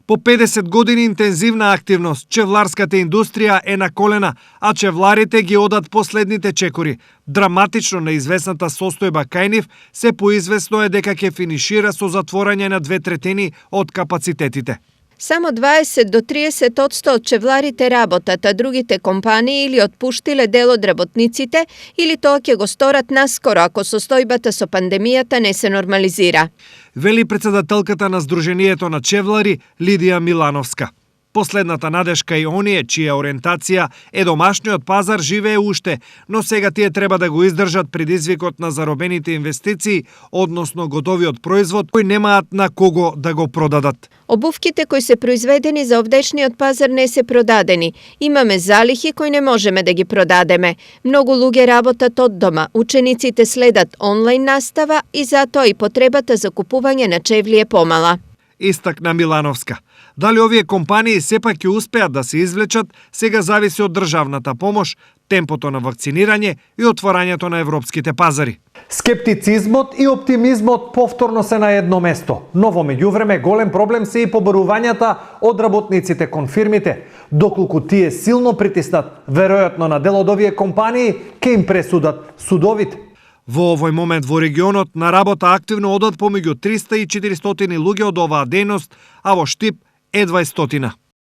По 50 години интензивна активност, чевларската индустрија е на колена, а чевларите ги одат последните чекори. Драматично неизвестната состојба кај нив се поизвестно е дека ќе финишира со затворање на 2/3 од капацитетите. Само 20 до 30% од чевларите работат, а другите компании или отпуштиле дел од работниците, или тоа ќе го сторат наскоро ако состојбата со пандемијата не се нормализира. Вели председателката на Сдруженијето на чевлари Лидија Милановска. Последната надежка и оние чија ориентација е домашниот пазар живее уште, но сега тие треба да го издржат предизвикот на заробените инвестиции, односно готовиот производ кој немаат на кого да го продадат. Обувките кои се произведени за овдешниот пазар не се продадени. Имаме залихи кои не можеме да ги продадеме. Многу луѓе работат од дома, учениците следат онлайн настава и затоа и потребата за купување на чевли е помала. Истакна Милановска. Дали овие компании сепак ќе успеат да се извлечат, сега зависи од државната помош, темпото на вакцинирање и отворањето на европските пазари. Скептицизмот и оптимизмот повторно се на едно место, но во меѓувреме голем проблем се и побарувањата од работниците кон фирмите. Доколку тие силно притиснат, веројатно на дел од овие компании ќе им пресудат судовите. Во овој момент во регионот на работа активно одат помеѓу 300 и 400 луѓе од оваа дејност, а во Штип едва 100.